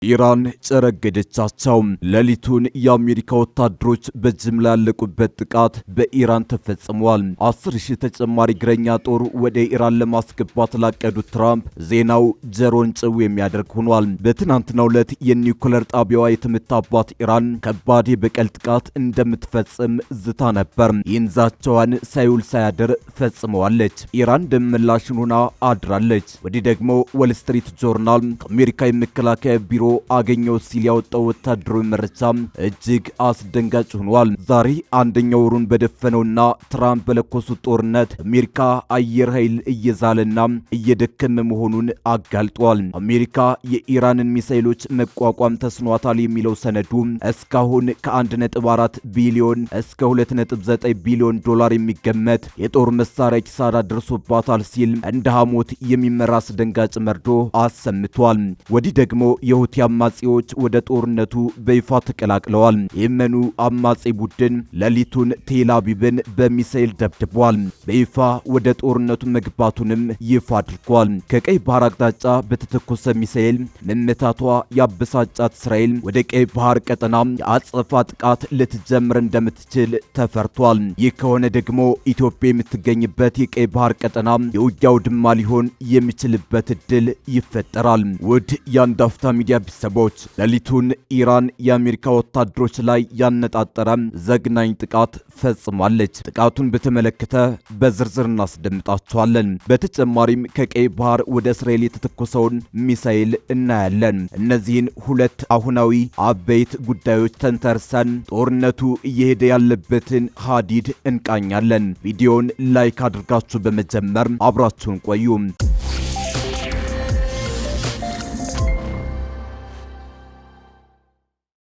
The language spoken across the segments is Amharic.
ኢራን ጨረገደቻቸው። ሌሊቱን የአሜሪካ ወታደሮች በጅምላ ያለቁበት ጥቃት በኢራን ተፈጽሟል። 10,000 ተጨማሪ እግረኛ ጦር ወደ ኢራን ለማስገባት ላቀዱት ትራምፕ ዜናው ጆሮን ጭው የሚያደርግ ሆኗል። በትናንትናው ዕለት የኒውክለር ጣቢያዋ የተመታባት ኢራን ከባድ የበቀል ጥቃት እንደምትፈጽም ዝታ ነበር። ይህን ዛቻዋን ሳይውል ሳያድር ፈጽመዋለች። ኢራን ደም ምላሽን ሆና አድራለች። ወዲህ ደግሞ ዎል ስትሪት ጆርናል ከአሜሪካ የመከላከያ ቢሮ አገኘው ሲል ያወጣው ወታደራዊ መረጃ እጅግ አስደንጋጭ ሆኗል። ዛሬ አንደኛው ወሩን በደፈነውና ትራምፕ በለኮሱት ጦርነት አሜሪካ አየር ኃይል እየዛለና እየደከመ መሆኑን አጋልጧል። አሜሪካ የኢራንን ሚሳኤሎች መቋቋም ተስኗታል የሚለው ሰነዱ እስካሁን ከ1.4 ቢሊዮን እስከ 2.9 ቢሊዮን ዶላር የሚገመት የጦር መሳሪያ ኪሳራ ደርሶባታል ሲል እንደ ሐሞት የሚመራ አስደንጋጭ መርዶ አሰምቷል። ወዲህ ደግሞ የሁቲ አማጺዎች ወደ ጦርነቱ በይፋ ተቀላቅለዋል። የየመኑ አማጺ ቡድን ሌሊቱን ቴል አቪቭን በሚሳኤል ደብድቧል። በይፋ ወደ ጦርነቱ መግባቱንም ይፋ አድርጓል። ከቀይ ባህር አቅጣጫ በተተኮሰ ሚሳኤል መመታቷ ያበሳጫት እስራኤል ወደ ቀይ ባህር ቀጠና የአጸፋ ጥቃት ልትጀምር እንደምትችል ተፈርቷል። ይህ ከሆነ ደግሞ ኢትዮጵያ የምትገኝበት የቀይ ባህር ቀጠና የውጊያው ድማ ሊሆን የሚችልበት እድል ይፈጠራል። ውድ የአንድ አፍታ ሚዲያ ቤተሰቦች ሌሊቱን ኢራን የአሜሪካ ወታደሮች ላይ ያነጣጠረ ዘግናኝ ጥቃት ፈጽማለች። ጥቃቱን በተመለከተ በዝርዝር እናስደምጣችኋለን። በተጨማሪም ከቀይ ባህር ወደ እስራኤል የተተኮሰውን ሚሳኤል እናያለን። እነዚህን ሁለት አሁናዊ አበይት ጉዳዮች ተንተርሰን ጦርነቱ እየሄደ ያለበትን ሀዲድ እንቃኛለን። ቪዲዮውን ላይክ አድርጋችሁ በመጀመር አብራችሁን ቆዩ።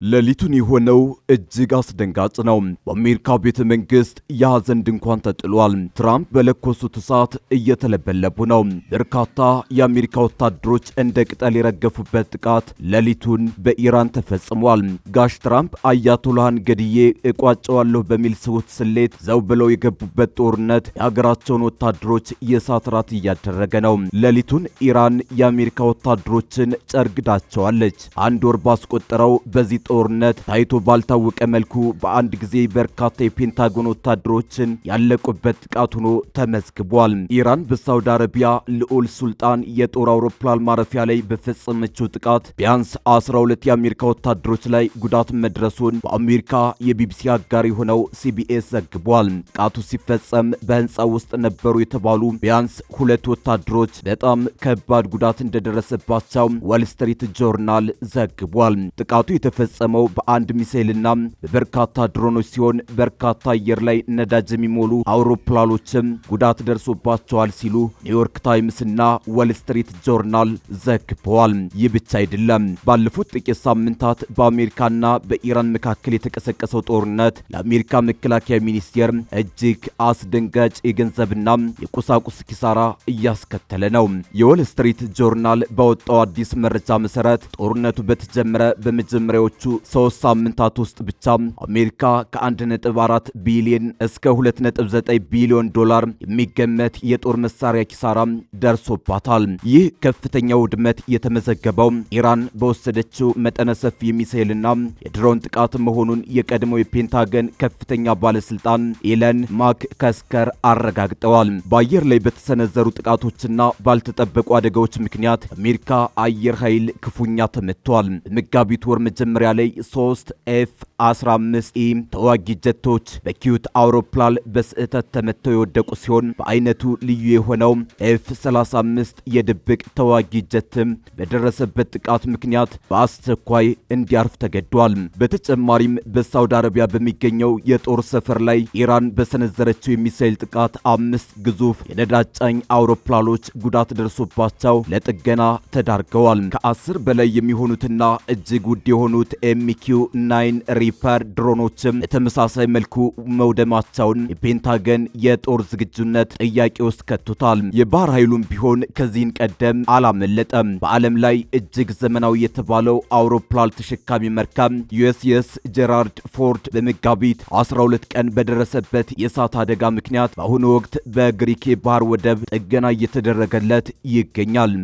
ሌሊቱን የሆነው እጅግ አስደንጋጭ ነው። በአሜሪካ ቤተ መንግስት የሐዘን ድንኳን ተጥሏል። ትራምፕ በለኮሱት እሳት እየተለበለቡ ነው። በርካታ የአሜሪካ ወታደሮች እንደ ቅጠል የረገፉበት ጥቃት ሌሊቱን በኢራን ተፈጽሟል። ጋሽ ትራምፕ አያቶላህን ገድዬ እቋጨዋለሁ በሚል ስውት ስሌት ዘው ብለው የገቡበት ጦርነት የሀገራቸውን ወታደሮች የእሳት ራት እያደረገ ነው። ሌሊቱን ኢራን የአሜሪካ ወታደሮችን ጨርግዳቸዋለች። አንድ ወር ባስቆጠረው በዚህ ጦርነት ታይቶ ባልታወቀ መልኩ በአንድ ጊዜ በርካታ የፔንታጎን ወታደሮችን ያለቁበት ጥቃት ሆኖ ተመዝግቧል። ኢራን በሳውዲ አረቢያ ልዑል ሱልጣን የጦር አውሮፕላን ማረፊያ ላይ በፈጸመችው ጥቃት ቢያንስ 12 የአሜሪካ ወታደሮች ላይ ጉዳት መድረሱን በአሜሪካ የቢቢሲ አጋር የሆነው ሲቢኤስ ዘግቧል። ጥቃቱ ሲፈጸም በህንፃው ውስጥ ነበሩ የተባሉ ቢያንስ 2 ወታደሮች በጣም ከባድ ጉዳት እንደደረሰባቸው ዎል ስትሪት ጆርናል ዘግቧል። ጥቃቱ የተፈጸመው በአንድ ሚሳኤልና በበርካታ ድሮኖች ሲሆን በርካታ አየር ላይ ነዳጅ የሚሞሉ አውሮፕላኖችም ጉዳት ደርሶባቸዋል ሲሉ ኒውዮርክ ታይምስ እና ዎል ስትሪት ጆርናል ዘግበዋል። ይህ ብቻ አይደለም። ባለፉት ጥቂት ሳምንታት በአሜሪካና በኢራን መካከል የተቀሰቀሰው ጦርነት ለአሜሪካ መከላከያ ሚኒስቴር እጅግ አስደንጋጭ የገንዘብና የቁሳቁስ ኪሳራ እያስከተለ ነው። የዎል ስትሪት ጆርናል ባወጣው አዲስ መረጃ መሰረት ጦርነቱ በተጀመረ በመጀመሪያዎቹ 3 ሳምንታት ውስጥ ብቻ አሜሪካ ከ1.4 ቢሊዮን እስከ 2.9 ቢሊዮን ዶላር የሚገመት የጦር መሳሪያ ኪሳራ ደርሶባታል። ይህ ከፍተኛ ውድመት የተመዘገበው ኢራን በወሰደችው መጠነ ሰፊ የሚሳኤልና የድሮን ጥቃት መሆኑን የቀድሞው የፔንታገን ከፍተኛ ባለስልጣን ኤለን ማክከስከር አረጋግጠዋል። በአየር ላይ በተሰነዘሩ ጥቃቶችና ባልተጠበቁ አደጋዎች ምክንያት አሜሪካ አየር ኃይል ክፉኛ ተመቷል። በመጋቢት ወር መጀመሪያ ላይ 3 F-15E ተዋጊ ጀቶች በኪዩት አውሮፕላን በስህተት ተመተው የወደቁ ሲሆን በአይነቱ ልዩ የሆነው F-35 የድብቅ ተዋጊ ጀትም በደረሰበት ጥቃት ምክንያት በአስቸኳይ እንዲያርፍ ተገዷል። በተጨማሪም በሳውዲ አረቢያ በሚገኘው የጦር ሰፈር ላይ ኢራን በሰነዘረችው የሚሳኤል ጥቃት 5 ግዙፍ የነዳጅ ጫኝ አውሮፕላኖች ጉዳት ደርሶባቸው ለጥገና ተዳርገዋል። ከ10 በላይ የሚሆኑትና እጅግ ውድ የሆኑት MQ-9 ሪፐር ድሮኖችም በተመሳሳይ መልኩ መውደማቸውን የፔንታገን የጦር ዝግጁነት ጥያቄ ውስጥ ከቶታል። የባህር ኃይሉም ቢሆን ከዚህን ቀደም አላመለጠም። በዓለም ላይ እጅግ ዘመናዊ የተባለው አውሮፕላን ተሸካሚ መርከብ USS ጄራልድ ፎርድ በመጋቢት 12 ቀን በደረሰበት የእሳት አደጋ ምክንያት በአሁኑ ወቅት በግሪክ የባህር ወደብ ጥገና እየተደረገለት ይገኛል።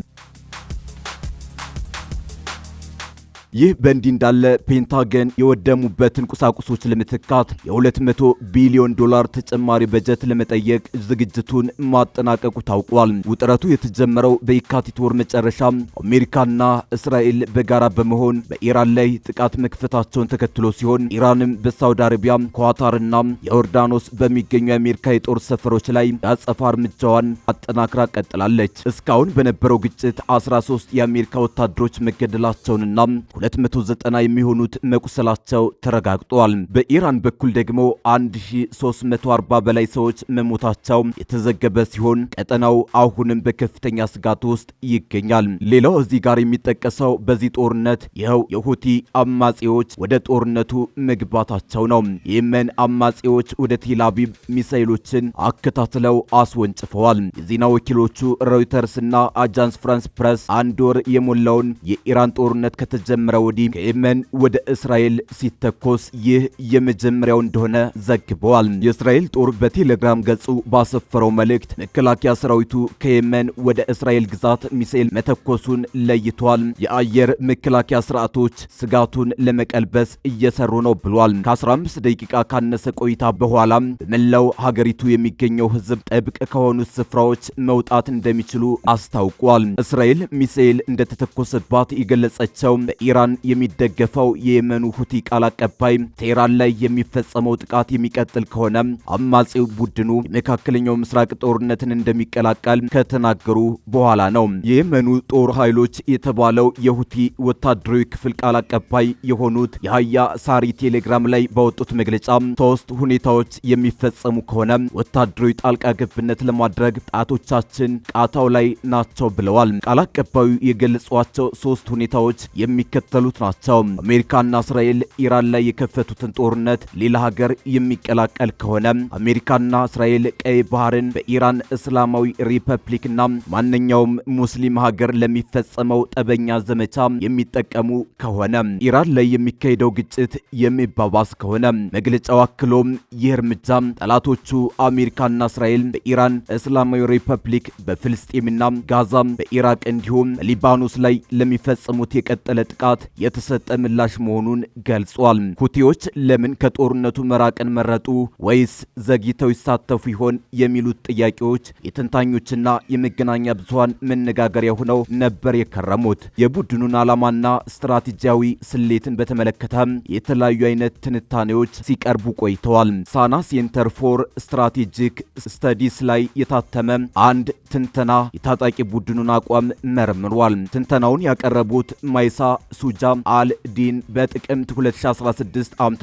ይህ በእንዲህ እንዳለ ፔንታገን የወደሙበትን ቁሳቁሶች ለመተካት የ200 ቢሊዮን ዶላር ተጨማሪ በጀት ለመጠየቅ ዝግጅቱን ማጠናቀቁ ታውቋል። ውጥረቱ የተጀመረው በየካቲት ወር መጨረሻ አሜሪካና እስራኤል በጋራ በመሆን በኢራን ላይ ጥቃት መክፈታቸውን ተከትሎ ሲሆን ኢራንም በሳውዲ አረቢያ፣ ኳታርና ዮርዳኖስ በሚገኙ የአሜሪካ የጦር ሰፈሮች ላይ የአጸፋ እርምጃዋን አጠናክራ ቀጥላለች። እስካሁን በነበረው ግጭት 13 የአሜሪካ ወታደሮች መገደላቸውንና 290 የሚሆኑት መቁሰላቸው ተረጋግጧል። በኢራን በኩል ደግሞ 1340 በላይ ሰዎች መሞታቸው የተዘገበ ሲሆን ቀጠናው አሁንም በከፍተኛ ስጋት ውስጥ ይገኛል። ሌላው እዚህ ጋር የሚጠቀሰው በዚህ ጦርነት ይኸው የሁቲ አማጺዎች ወደ ጦርነቱ መግባታቸው ነው። የየመን አማጺዎች ወደ ቴል አቪቭ ሚሳኤሎችን አከታትለው አስወንጭፈዋል። የዜና ወኪሎቹ ሮይተርስ እና አጃንስ ፍራንስ ፕሬስ አንድ ወር የሞላውን የኢራን ጦርነት ከተጀመረ ወዲህ ከየመን ወደ እስራኤል ሲተኮስ ይህ የመጀመሪያው እንደሆነ ዘግበዋል። የእስራኤል ጦር በቴሌግራም ገጹ ባሰፈረው መልእክት መከላከያ ሰራዊቱ ከየመን ወደ እስራኤል ግዛት ሚሳኤል መተኮሱን ለይቷል። የአየር መከላከያ ስርዓቶች ስጋቱን ለመቀልበስ እየሰሩ ነው ብሏል። ከ15 ደቂቃ ካነሰ ቆይታ በኋላ በመላው ሀገሪቱ የሚገኘው ህዝብ ጥብቅ ከሆኑት ስፍራዎች መውጣት እንደሚችሉ አስታውቋል። እስራኤል ሚሳኤል እንደተተኮሰባት የገለጸችው በኢራን የሚደገፈው የየመኑ ሁቲ ቃል አቀባይ ቴህራን ላይ የሚፈጸመው ጥቃት የሚቀጥል ከሆነ አማጺው ቡድኑ የመካከለኛው ምስራቅ ጦርነትን እንደሚቀላቀል ከተናገሩ በኋላ ነው። የየመኑ ጦር ኃይሎች የተባለው የሁቲ ወታደራዊ ክፍል ቃል አቀባይ የሆኑት የሀያ ሳሪ ቴሌግራም ላይ ባወጡት መግለጫ ሶስት ሁኔታዎች የሚፈጸሙ ከሆነ ወታደራዊ ጣልቃ ገብነት ለማድረግ ጣቶቻችን ቃታው ላይ ናቸው ብለዋል። ቃል አቀባዩ የገለጿቸው ሶስት ሁኔታዎች የሚከተሉት ናቸው። አሜሪካና እስራኤል ኢራን ላይ የከፈቱትን ጦርነት ሌላ ሀገር የሚቀላቀል ከሆነ፣ አሜሪካና እስራኤል ቀይ ባህርን በኢራን እስላማዊ ሪፐብሊክና ማንኛውም ሙስሊም ሀገር ለሚፈጸመው ጠበኛ ዘመቻ የሚጠቀሙ ከሆነ፣ ኢራን ላይ የሚካሄደው ግጭት የሚባባስ ከሆነ። መግለጫው አክሎም ይህ እርምጃ ጠላቶቹ አሜሪካና እስራኤል በኢራን እስላማዊ ሪፐብሊክ፣ በፍልስጤምና ጋዛ፣ በኢራቅ እንዲሁም ሊባኖስ ላይ ለሚፈጽሙት የቀጠለ ጥቃት የተሰጠ ምላሽ መሆኑን ገልጿል። ሁቲዎች ለምን ከጦርነቱ መራቅን መረጡ ወይስ ዘግይተው ይሳተፉ ይሆን የሚሉት ጥያቄዎች የተንታኞችና የመገናኛ ብዙሃን መነጋገሪያ ሆነው ነበር የከረሙት። የቡድኑን ዓላማና ስትራቴጂያዊ ስሌትን በተመለከተ የተለያዩ አይነት ትንታኔዎች ሲቀርቡ ቆይተዋል። ሳና ሴንተር ፎር ስትራቴጂክ ስተዲስ ላይ የታተመ አንድ ትንተና የታጣቂ ቡድኑን አቋም መርምሯል። ትንተናውን ያቀረቡት ማይሳ ሱጃ አል ዲን በጥቅምት 2016 ዓ.ም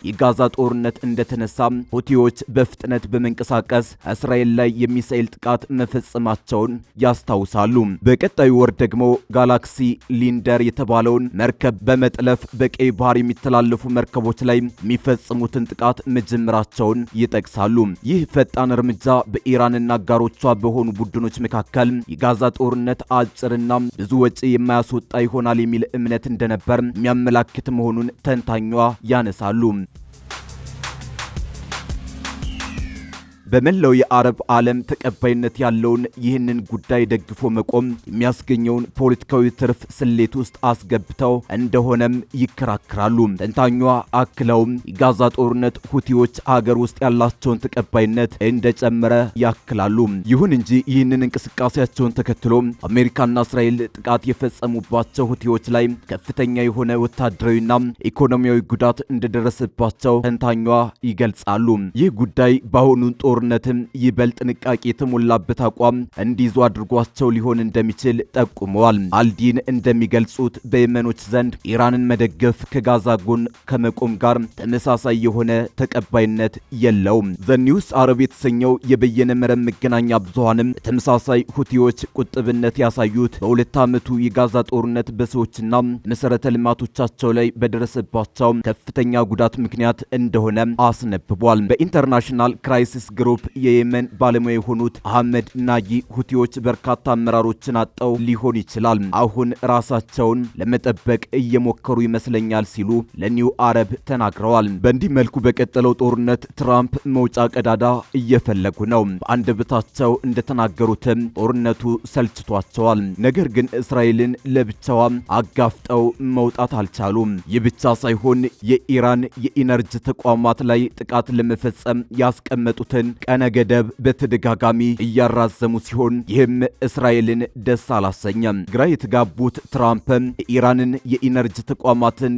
የጋዛ ጦርነት እንደተነሳ ሁቲዎች በፍጥነት በመንቀሳቀስ እስራኤል ላይ የሚሳኤል ጥቃት መፈጸማቸውን ያስታውሳሉ። በቀጣዩ ወር ደግሞ ጋላክሲ ሊንደር የተባለውን መርከብ በመጥለፍ በቀይ ባህር የሚተላለፉ መርከቦች ላይ የሚፈጽሙትን ጥቃት መጀመራቸውን ይጠቅሳሉ። ይህ ፈጣን እርምጃ በኢራንና አጋሮቿ በሆኑ ቡድኖች መካከል የጋዛ ጦርነት አጭርና ብዙ ወጪ የማያስወጣ ይሆናል የሚል እምነት እንደነበር የሚያመላክት መሆኑን ተንታኟ ያነሳሉ። በመላው የአረብ ዓለም ተቀባይነት ያለውን ይህንን ጉዳይ ደግፎ መቆም የሚያስገኘውን ፖለቲካዊ ትርፍ ስሌት ውስጥ አስገብተው እንደሆነም ይከራከራሉ። ተንታኟ አክለውም የጋዛ ጦርነት ሁቲዎች ሀገር ውስጥ ያላቸውን ተቀባይነት እንደጨመረ ያክላሉ። ይሁን እንጂ ይህንን እንቅስቃሴያቸውን ተከትሎ አሜሪካና እስራኤል ጥቃት የፈጸሙባቸው ሁቲዎች ላይ ከፍተኛ የሆነ ወታደራዊና ኢኮኖሚያዊ ጉዳት እንደደረሰባቸው ተንታኟ ይገልጻሉ። ይህ ጉዳይ በአሁኑ ጦርነትም ይበልጥ ጥንቃቄ የተሞላበት አቋም እንዲይዙ አድርጓቸው ሊሆን እንደሚችል ጠቁመዋል። አልዲን እንደሚገልጹት በየመኖች ዘንድ ኢራንን መደገፍ ከጋዛ ጎን ከመቆም ጋር ተመሳሳይ የሆነ ተቀባይነት የለውም። ዘኒውስ አረብ የተሰኘው የበየነ መረብ መገናኛ ብዙሃንም ተመሳሳይ ሁቲዎች ቁጥብነት ያሳዩት በሁለት ዓመቱ የጋዛ ጦርነት በሰዎችና መሰረተ ልማቶቻቸው ላይ በደረሰባቸው ከፍተኛ ጉዳት ምክንያት እንደሆነ አስነብቧል። በኢንተርናሽናል ክራይሲስ ግሩፕ የየመን ባለሙያ የሆኑት አህመድ ናጊ ሁቲዎች በርካታ አመራሮችን አጣው ሊሆን ይችላል፣ አሁን ራሳቸውን ለመጠበቅ እየሞከሩ ይመስለኛል ሲሉ ለኒው አረብ ተናግረዋል። በእንዲህ መልኩ በቀጠለው ጦርነት ትራምፕ መውጫ ቀዳዳ እየፈለጉ ነው። በአንደበታቸው እንደተናገሩትም ጦርነቱ ሰልችቷቸዋል። ነገር ግን እስራኤልን ለብቻዋ አጋፍጠው መውጣት አልቻሉም። ይህ ብቻ ሳይሆን የኢራን የኢነርጂ ተቋማት ላይ ጥቃት ለመፈጸም ያስቀመጡትን ቀነ ገደብ በተደጋጋሚ እያራዘሙ ሲሆን ይህም እስራኤልን ደስ አላሰኘም። ግራ የተጋቡት ትራምፕ የኢራንን የኢነርጂ ተቋማትን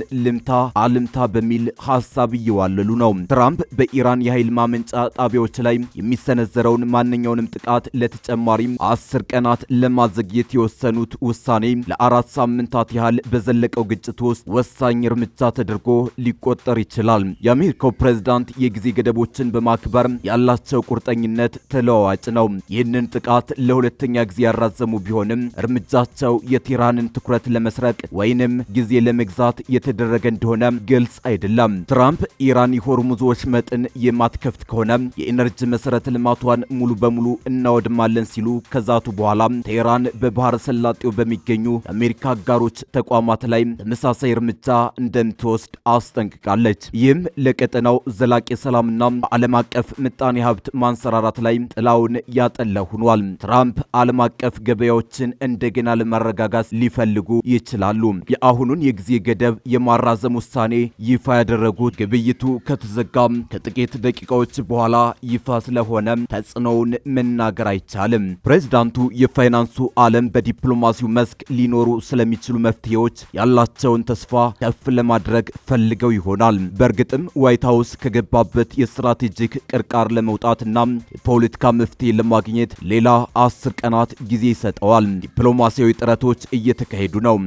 አልምታ በሚል ሐሳብ እየዋለሉ ነው። ትራምፕ በኢራን የኃይል ማመንጫ ጣቢያዎች ላይ የሚሰነዘረውን ማንኛውንም ጥቃት ለተጨማሪ 10 ቀናት ለማዘግየት የወሰኑት ውሳኔ ለ4 ሳምንታት ያህል በዘለቀው ግጭት ውስጥ ወሳኝ እርምጃ ተደርጎ ሊቆጠር ይችላል። የአሜሪካው ፕሬዝዳንት የጊዜ ገደቦችን በማክበር ያላቸው ቁርጠኝነት ተለዋዋጭ ነው። ይህንን ጥቃት ለሁለተኛ ጊዜ ያራዘሙ ቢሆንም እርምጃቸው የቴህራንን ትኩረት ለመስረቅ ወይንም ጊዜ ለመግዛት የተደረገ እንደሆነ ግልጽ አይደለም። ትራምፕ ኢራን የሆርሙዝ ወሽመጥን የማትከፍት ከሆነ የኢነርጂ መሰረተ ልማቷን ሙሉ በሙሉ እናወድማለን ሲሉ ከዛቱ በኋላ ቴህራን በባህረ ሰላጤው በሚገኙ የአሜሪካ አጋሮች ተቋማት ላይ ተመሳሳይ እርምጃ እንደምትወስድ አስጠንቅቃለች። ይህም ለቀጠናው ዘላቂ ሰላምና በዓለም አቀፍ ምጣኔ ሀብት ማንሰራራት ላይ ጥላውን ያጠላ ሆኗል። ትራምፕ ዓለም አቀፍ ገበያዎችን እንደገና ለማረጋጋት ሊፈልጉ ይችላሉ። የአሁኑን የጊዜ ገደብ የማራዘም ውሳኔ ይፋ ያደረጉት ግብይቱ ከተዘጋም ከጥቂት ደቂቃዎች በኋላ ይፋ ስለሆነ ተጽዕኖውን መናገር አይቻልም። ፕሬዝዳንቱ የፋይናንሱ ዓለም በዲፕሎማሲው መስክ ሊኖሩ ስለሚችሉ መፍትሄዎች ያላቸውን ተስፋ ከፍ ለማድረግ ፈልገው ይሆናል። በእርግጥም ዋይት ሀውስ ከገባበት የስትራቴጂክ ቅርቃር ለመውጣትና የፖለቲካ መፍትሄ ለማግኘት ሌላ 10 ቀናት ጊዜ ይሰጠዋል። ዲፕሎማሲያዊ ጥረቶች እየተካሄዱ ነው።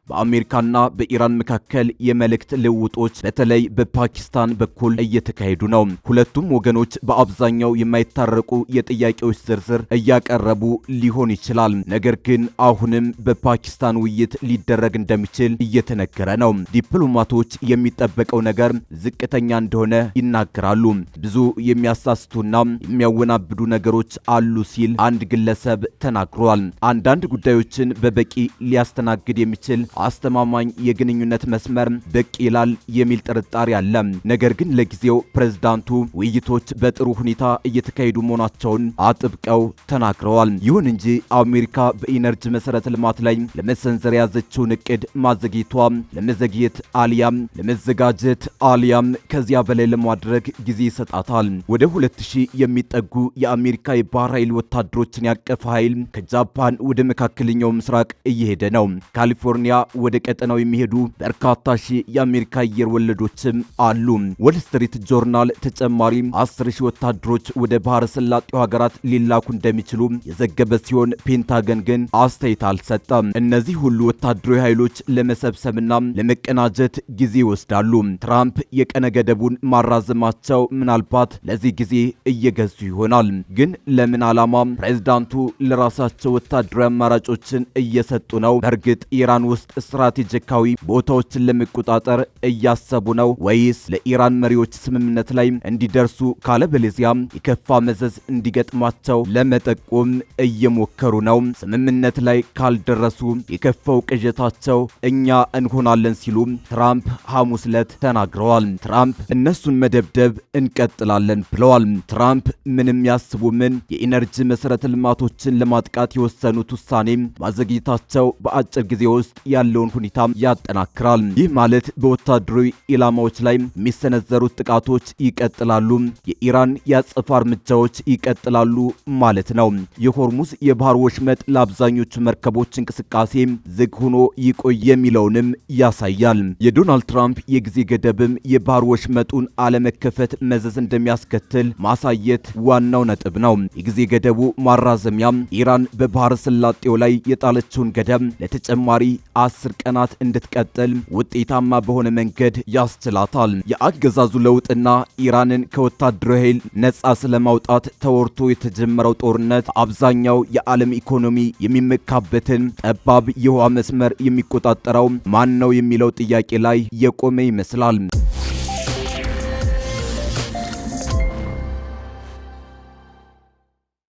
በአሜሪካና በኢራን መካከል የመልእክት ልውጦች በተለይ በፓኪስታን በኩል እየተካሄዱ ነው። ሁለቱም ወገኖች በአብዛኛው የማይታረቁ የጥያቄዎች ዝርዝር እያቀረቡ ሊሆን ይችላል። ነገር ግን አሁንም በፓኪስታን ውይይት ሊደረግ እንደሚችል እየተነገረ ነው። ዲፕሎማቶች የሚጠበቀው ነገር ዝቅተኛ እንደሆነ ይናገራሉ። ብዙ የሚያሳስቱና የሚያወናብዱ ነገሮች አሉ ሲል አንድ ግለሰብ ተናግሯል። አንዳንድ ጉዳዮችን በበቂ ሊያስተናግድ የሚችል አስተማማኝ የግንኙነት መስመር ብቅ ይላል የሚል ጥርጣሬ አለ። ነገር ግን ለጊዜው ፕሬዝዳንቱ ውይይቶች በጥሩ ሁኔታ እየተካሄዱ መሆናቸውን አጥብቀው ተናግረዋል። ይሁን እንጂ አሜሪካ በኢነርጂ መሰረተ ልማት ላይ ለመሰንዘር ያዘችውን እቅድ ማዘግየቷ ለመዘግየት አሊያም ለመዘጋጀት አሊያም ከዚያ በላይ ለማድረግ ጊዜ ይሰጣታል። ወደ 2000 የሚጠጉ የአሜሪካ የባህር ኃይል ወታደሮችን ያቀፈ ኃይል ከጃፓን ወደ መካከለኛው ምስራቅ እየሄደ ነው። ካሊፎርኒያ ወደ ቀጠናው የሚሄዱ በርካታ ሺህ የአሜሪካ አየር ወለዶችም አሉ። ወል ስትሪት ጆርናል ተጨማሪ 10,000 ወታደሮች ወደ ባህረ ሰላጤው ሀገራት ሊላኩ እንደሚችሉ የዘገበ ሲሆን ፔንታገን ግን አስተያየት አልሰጠም። እነዚህ ሁሉ ወታደራዊ ኃይሎች ለመሰብሰብና ለመቀናጀት ጊዜ ይወስዳሉ። ትራምፕ የቀነ ገደቡን ማራዘማቸው ምናልባት ለዚህ ጊዜ እየገዙ ይሆናል። ግን ለምን ዓላማ? ፕሬዝዳንቱ ለራሳቸው ወታደራዊ አማራጮችን እየሰጡ ነው። በእርግጥ ኢራን ውስጥ ስትራቴጂካዊ ቦታዎችን ለመቆጣጠር እያሰቡ ነው ወይስ ለኢራን መሪዎች ስምምነት ላይ እንዲደርሱ ካለበለዚያ የከፋ መዘዝ እንዲገጥማቸው ለመጠቆም እየሞከሩ ነው? ስምምነት ላይ ካልደረሱ የከፋው ቅዠታቸው እኛ እንሆናለን ሲሉ ትራምፕ ሐሙስ ዕለት ተናግረዋል። ትራምፕ እነሱን መደብደብ እንቀጥላለን ብለዋል። ትራምፕ ምንም ያስቡ ምን የኢነርጂ መሰረተ ልማቶችን ለማጥቃት የወሰኑት ውሳኔ ማዘግየታቸው በአጭር ጊዜ ውስጥ ያለውን ሁኔታ ያጠናክራል። ይህ ማለት በወታደራዊ ኢላማዎች ላይ የሚሰነዘሩት ጥቃቶች ይቀጥላሉ፣ የኢራን የአጸፋ እርምጃዎች ይቀጥላሉ ማለት ነው። የሆርሙዝ የባህር ወሽመጥ ለአብዛኞቹ መርከቦች እንቅስቃሴ ዝግ ሆኖ ይቆይ የሚለውንም ያሳያል። የዶናልድ ትራምፕ የጊዜ ገደብም የባህር ወሽመጡን አለመከፈት መዘዝ እንደሚያስከትል ማሳየት ዋናው ነጥብ ነው። የጊዜ ገደቡ ማራዘሚያ ኢራን በባህረ ሰላጤው ላይ የጣለችውን ገደብ ለተጨማሪ 10 ቀናት እንድትቀጥል ውጤታማ በሆነ መንገድ ያስችላታል። የአገዛዙ ለውጥና ኢራንን ከወታደራዊ ኃይል ነጻ ስለማውጣት ተወርቶ የተጀመረው ጦርነት አብዛኛው የዓለም ኢኮኖሚ የሚመካበትን ጠባብ የውሃ መስመር የሚቆጣጠረው ማን ነው የሚለው ጥያቄ ላይ የቆመ ይመስላል።